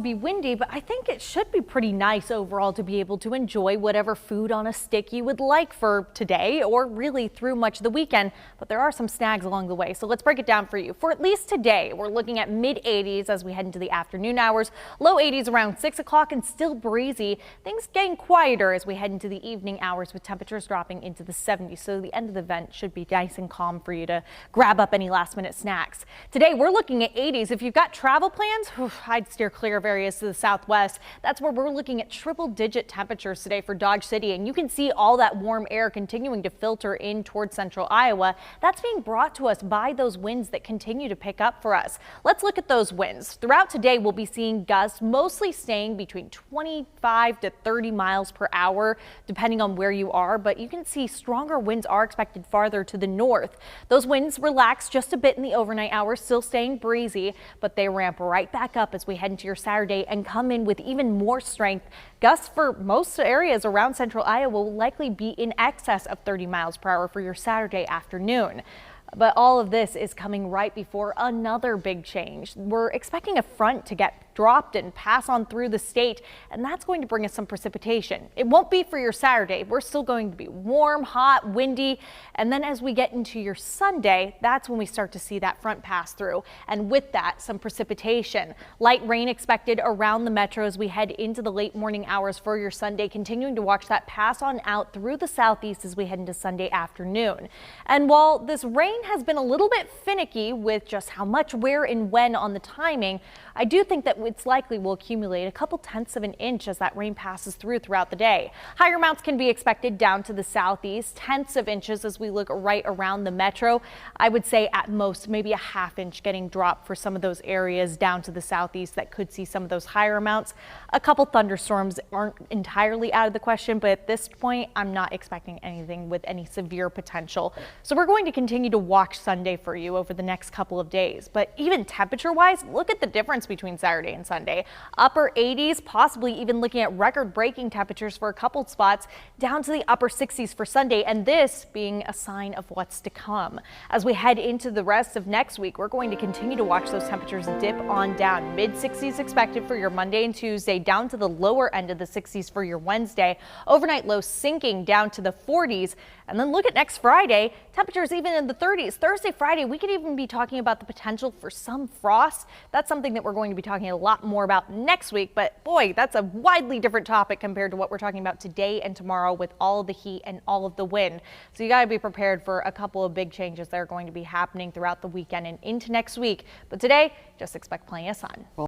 be windy, but I think it should be pretty nice overall to be able to enjoy whatever food on a stick you would like for today or really through much of the weekend. But there are some snags along the way, so let's break it down for you. For at least today, we're looking at mid 80s as we head into the afternoon hours, low 80s around 6 o'clock and still breezy. Things getting quieter as we head into the evening hours with temperatures dropping into the 70s. So the end of the event should be nice and calm for you to grab up any last minute snacks. Today, we're looking at 80s. If you've got travel plans, I'd steer clear of areas to the southwest. That's where we're looking at triple-digit temperatures today for Dodge City, and you can see all that warm air continuing to filter in towards central Iowa. That's being brought to us by those winds that continue to pick up for us. Let's look at those winds. Throughout today, we'll be seeing gusts mostly staying between 25 to 30 miles per hour, depending on where you are, but you can see stronger winds are expected farther to the north. Those winds relax just a bit in the overnight hours, still staying breezy, but they ramp right back up as we head into your Saturday and come in with even more strength. Gusts for most areas around central Iowa will likely be in excess of 30 miles per hour for your Saturday afternoon. But all of this is coming right before another big change. We're expecting a front to get dropped and pass on through the state, and that's going to bring us some precipitation. It won't be for your Saturday. We're still going to be warm, hot, windy, and then as we get into your Sunday, that's when we start to see that front pass through, and with that, some precipitation. Light rain expected around the metro as we head into the late morning hours for your Sunday, continuing to watch that pass on out through the southeast as we head into Sunday afternoon. And while this rain has been a little bit finicky with just how much, where, and when on the timing, I do think that it's likely will accumulate a couple tenths of an inch as that rain passes throughout the day. Higher amounts can be expected down to the southeast, tenths of inches as we look right around the metro. I would say at most maybe a half inch getting dropped for some of those areas down to the southeast that could see some of those higher amounts. A couple thunderstorms aren't entirely out of the question, but at this point I'm not expecting anything with any severe potential. So we're going to continue to watch Sunday for you over the next couple of days. But even temperature wise, look at the difference between Saturday and Sunday. Upper 80s, possibly even looking at record-breaking temperatures for a couple spots, down to the upper 60s for Sunday, and this being a sign of what's to come. As we head into the rest of next week, we're going to continue to watch those temperatures dip on down. Mid 60s expected for your Monday and Tuesday, down to the lower end of the 60s for your Wednesday. Overnight lows sinking down to the 40s. And then look at next Friday, temperatures even in the 30s. Thursday, Friday, we could even be talking about the potential for some frost. That's something that we're going to be talking a lot more about next week, but boy, that's a widely different topic compared to what we're talking about today and tomorrow with all of the heat and all of the wind. So you got to be prepared for a couple of big changes that are going to be happening throughout the weekend and into next week. But today, just expect plenty of sun.